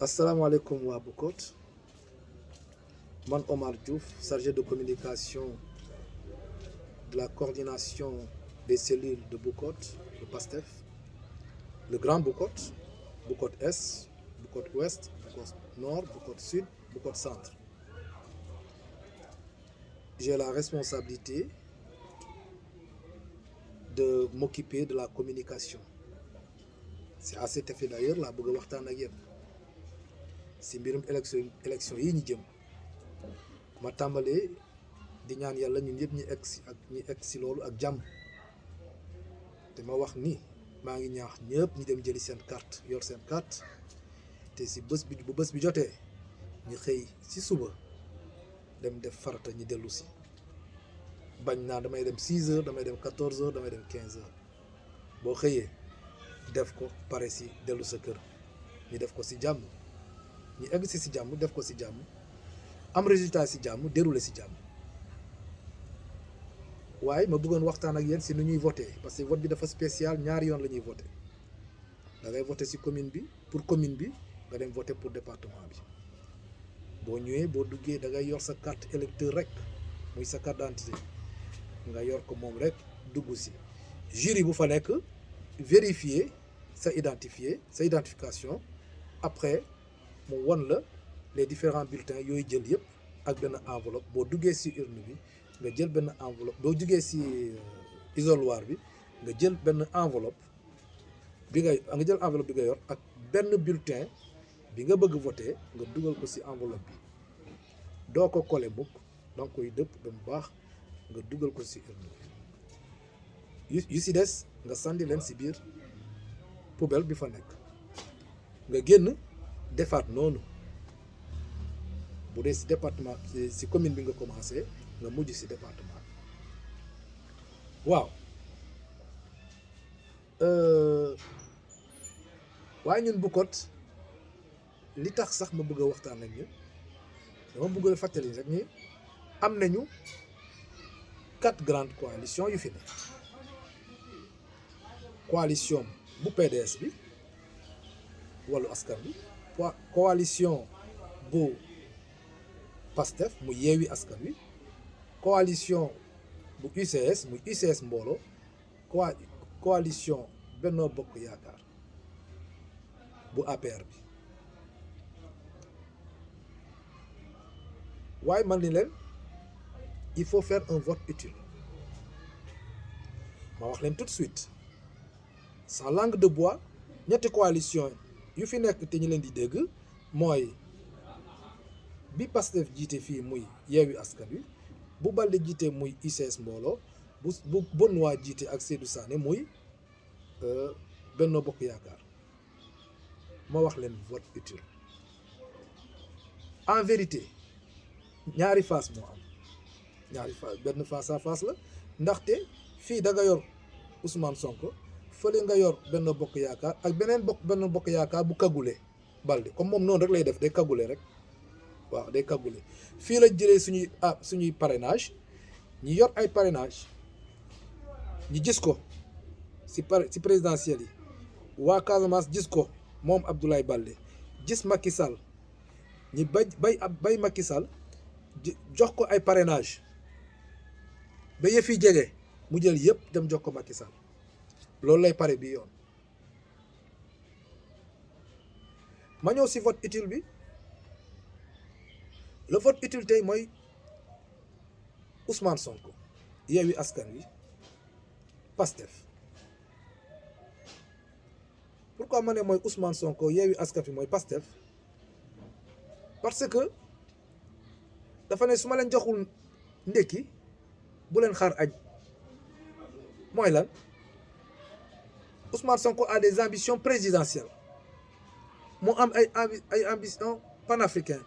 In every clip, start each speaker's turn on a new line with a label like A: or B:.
A: asalaamaaleykum waa Bukot man Omar Diouf chargé de communication de la coordination des cellules de Bukot le PASTEF le Grand Bukot Bukot Est Bukot Ouest Bukot Nord Bukot Sud Bukot Centre. J'ai la responsabilité de m'occuper de la communication. C'est à cet effet d'ailleurs laa bëgg a waxtaan ak yéen si mbirum élection yi ñu jëm ma tàmbalee di ñaan yàlla ñun ñëpp ñi egg si loolu ak jàmm te ma wax ni maa ngi ñaax ñëpp ñu dem jëli seen carte yor seen carte te si bés bi bu bés bi jotee ñu xëy si suba dem def farata ñu dellu si bañ naa damay dem 6 heures damay dem 14 heures damay dem 15 heures boo xëyee def ko pare si dellu sa kër ñu def ko si jàmm ñu egg si jàmm def ko si jàmm am résultat si jàmm déroulé si jàmm waaye ma bëggoon waxtaan ak yéen si nu ñuy voté parce que vote bi dafa spécial ñaari yoon la ñuy voté da ngay voté si commune bi pour commune bi nga dem voté pour département bi boo ñëwee boo duggee da ngay yor sa carte électeur rek muy sa carte d'identité nga yor ko moom rek dugg si jury bu fa nekk vérifier sa identification après mu won la les différents bulletins yooyu jël yëpp ak benn enveloppe boo duggee ci urne bi nga jël benn enveloppe boo duggee ci isoloir bi nga jël benn enveloppe bi nga jël enveloppe bi nga yor ak benn bulletin bi nga bëgg voter nga dugal ko ci enveloppe bi doo ko coller mukk donc koy dëpp ba mu baax nga dugal ko ci urne bi yu ci des nga sànni leen ci biir poubelle bi fa nekk nga génn defaat noonu bu dee ci département ci commune bi nga commencé nga mujj ci département waaw waaye ñun Bukot li tax sax ma bëgg a waxtaan ak ñu dama bëgg a fàttali rek ni am nañu 4 grandes coalitions yu fi ne coalition bu PDS bi Wallu Askan Wi coalition bu PASTEF mu Yewwi Askan Wi coalition bu UCS muy UCS Mbooloo coalition Benno Bokk Yaakaar bu APR bi waaye man ni leen il faut faire un vote utile ma wax leen tout de suite sans langue de bois ñetti coalition yu fi nekk te ñu leen di dégg mooy bi PASTEF jiite fii muy Yewwi Askan Wi bu Balde jiite muy UCS Mbooloo bu Benoît jiite ak Seydou Sané muy Benno Bokk Yaakaar ma wax leen vote utile en vérité ñaari face moo am ñaari face benn face à face la ndaxte fii da nga yor Ousmane Sonko fële nga yor Benno Bokk Yaakaar ak Benno Bokk Yaakaar bu kagule Balde comme moom noonu rek lay def day kagule rek waaw day kagule fii la jëlee suñuy parrainage ñi yor ay parrainage ñi gis ko ci présidentielle yi waa Casamance gis ko moom Abdoulaye Balde gis Macky Sall ñi bay Macky Sall jox ko ay parrainage ba yëf yi jege mu jël yëpp dem jox ko Macky Sall loolu lay pare bi yoon ma ñëw ci vote utile bi le vote utile tey mooy Ousmane Sonko Yewwi Askan Wi PASTEF pourquoi ma ne mooy Ousmane Sonko Yewwi Askan Wi mooy PASTEF parce que dafa ne su ma leen joxul ndekki bu leen xaar añ mooy lan Ousmane Sonko a des ambitions présidentielles mu am ay ambitions panafricaines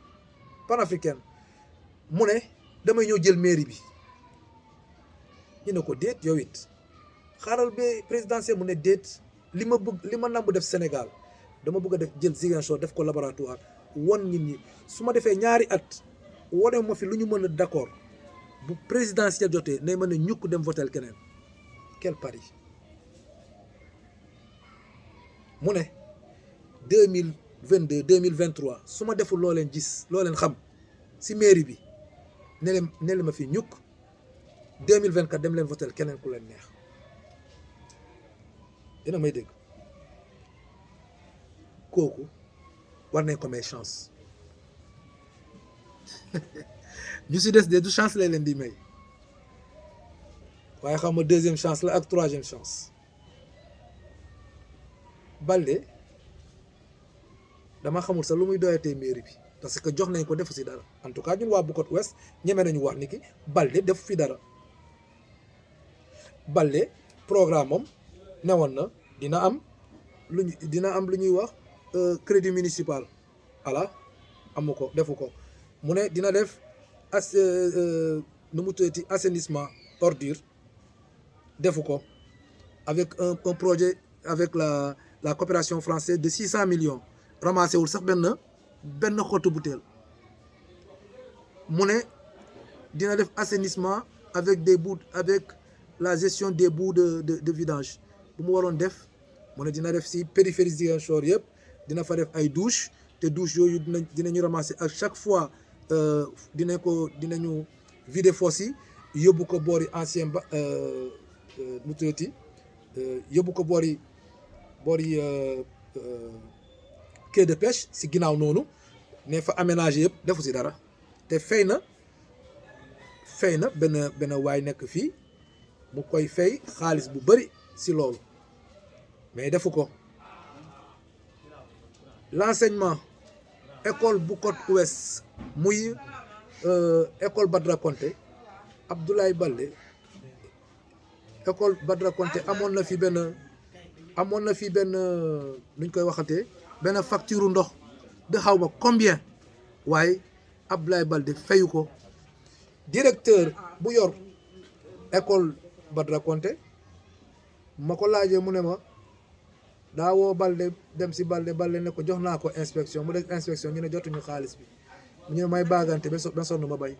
A: mu ne damay ñëw jël mairie bi ñu ne ko déet yow it xaaral ba présidentielle mu ne déet li ma nambu def Sénégal dama bëgg a def jël Ziguinchor def ko laboratoire won nit ñi su ma defee ñaari at wane ma fi lu ñu mën a d'accord bu présidentielle jotee nay mën a ñukk dem votel keneen quel pari mu ne 2022 2023 su ma deful loo leen gis loo leen xam si mairie bi ne leen ma fi ñukk 2024 dem leen votel keneen ku leen neex dina may dégg kooku war nañ ko may chance ñu si des de du chance lay leen di may waaye xam ma deuxième chance la ak troisième chance Balde dama xamul sax lu muy doyatee mairie bi parce que jox nañ ko defu si dara en tout cas ñun waa Bukot Ouest ñeme nañu wax ni ki Balde defu fi dara Balde programme am newoon na dina am lu ñuy wax crédit municipal ala amu ko defu ko mu ne dina def nu mu tuddati assainissement ordure defu ko avec un projet avec la coopération française de 600 millions ramassé wul sax benn xottu butéel mu ne dina def assainissement avec la gestion des boues de vidange bu mu waroon def mu ne dina def si périphérie Ziguinchor yëpp dina fa def ay douche te douche yooyu dinañu ramasser à chaque fois dinañu vider fosse yi yóbbu ko boori ancien ba mu tuddati yóbbu ko boori quai de pêche si ginnaaw noonu ne fa aménager yëpp defu si dara te fay na benn waay nekk fii mu koy fay xaalis bu bëri si loolu mais defu ko l'enseignement école Bukot Ouest muy école Badra Konté Abdoulaye Balde école Badra Konté amoon na fi benn nuñ koy waxatee benn facture ndox de xaw ma combien waaye Abdoulaye Balde fayu ko directeur bu yor école Badra Konté ma ko laajee mu ne ma daa woo Balde dem si Balde ne ko jox naa ko inspection mu def inspection ñu ne jotuñu xaalis bi ñu ne may baagante ba sonn ma bay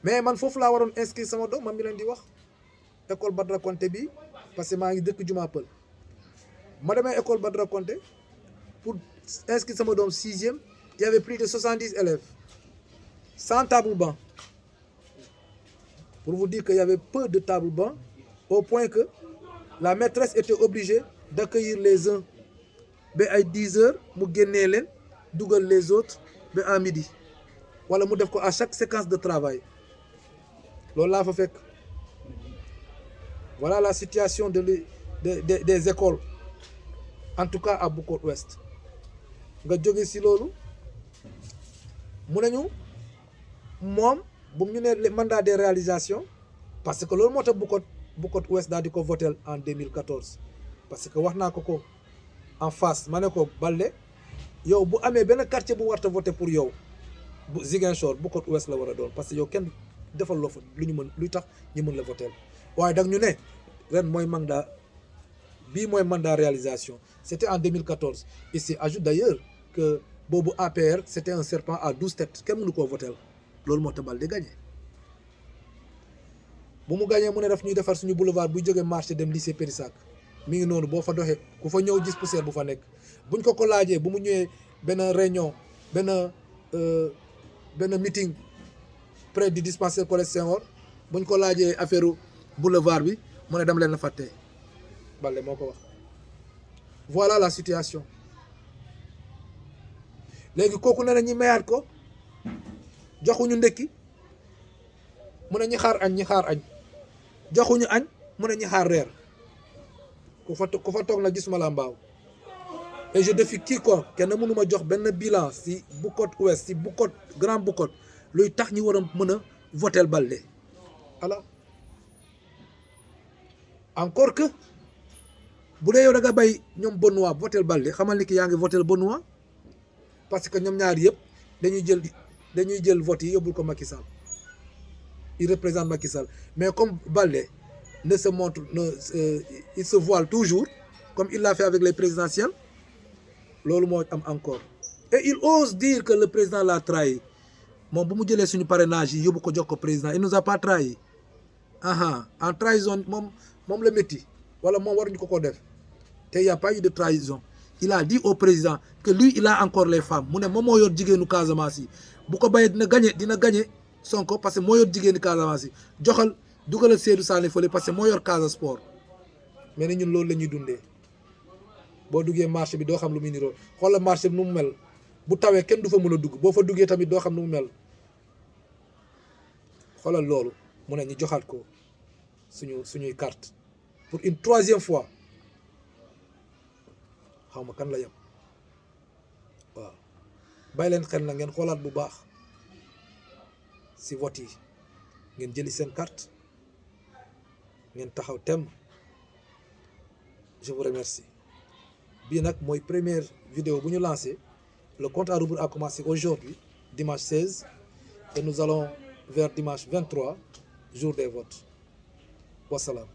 A: mais man foofu laa waroon inscrire sama doom man mi leen di wax école Badra Konté bi parce que maa ngi dëkk Juma Pël ma demee école Badra Konté pour inscrire sama doom 6e il y avait plus de 70 élèves 100 tables bancs pour vous dire qu'il y avait peu de tables bancs au point que la maîtresse était obligée d'accueillir les uns ba ay 10 heures mu génnee leen dugal les autres ba à midi wala mu def ko à chaque séquence de travail loolu laa fa fekk voilà la situation des écoles en tout cas à Bukot Ouest nga jóge si loolu mu nañu moom bu ñu ne mandat de réalisation parce que loolu moo tax Bukot Ouest daal di ko votel en 2014 parce que wax naa ko en face ma ne ko Balde yow bu amee benn quartier bu warta voté pour yow bu Ziguinchor Bukot Ouest la war a doon parce que yow kenn defal loo fa lu ñu mën luy tax ñu mën la votel waaye dag ñu ne ren mooy mandat bii mooy mandat réalisation c'était en 2014 il s'y ajoute d'ailleurs que boobu APR c'était un serpent à 12 têtes kenn mënu koo votel loolu moo tax Balde gagné bu mu gagné mu ne daf ñuy defar suñu boulevard buy jógee marché dem lycée Périssac mi ngi noonu boo fa doxee ku fa ñëw gis poussière bu fa nekk buñ ko laajee bu mu ñëwee benn réunion benn meeting près du dispensaire Collège Senghor buñ ko laajee affaire boulevard bi mu ne dama leen a fàtte Balde moo ko wax voilà la situation léegi kooku ne na ñi mayaat ko joxuñu ndekki mu ne ñi xaar añ joxuñu añ mu ne ñi xaar reer ku fa toog na gisuma la mbaaw et je défie quiconque kenn mënuma jox benn bilan si Bukot Ouest si Bukot Grand Bukot luy tax ñi war a mën a voter Balde alors encore que bu dee yow da nga bay ñoom Benoît voter Balde xamal ni ki yaa ngi voter Benoît parce que ñoom ñaar yëpp dañuy jël vote yi yóbbul ko Macky Sall il représente Macky Sall mais comme Balde il se voile toujours comme il l'a fait avec les présidentielles loolu moo am encore et il ose dire que le président l'a trahi moom bu mu jëlee suñu parrainage yi yóbbu ko jox ko président il nous a pas trahi en trahison moom la métti wala moom waruñu ko def te y a pas eu de trahison il a dit au président que lui il a encore les femmes mu ne moom moo yor jigéenu Casamance yi bu ko bayee dina gagné Sonko parce que moo yor jigéenu Casamance yi joxal dugalal Seydou Sané fële parce que moo yor Casa Sport mais ñun loolu la ñuy dundee boo duggee marché bi doo xam lu muy niroo xoolal marché bi nu mu mel bu tawee kenn du fa mën a dugg boo fa duggee tamit doo xam nu mu mel xoolal loolu mu ne ñu joxaat ko suñuy carte pour une troisième fois xaw ma kan la yem waaw bàyyi leen xel na ngeen xoolaat bu baax si vote yi ngeen jëli seen carte ngeen taxaw temm je vous remercie bii nag mooy première vidéo bu ñu lancé le compte à rebours a commencé aujourd'hui dimanche 16 et nous allons vers dimanche 23 jour des votes wasalaam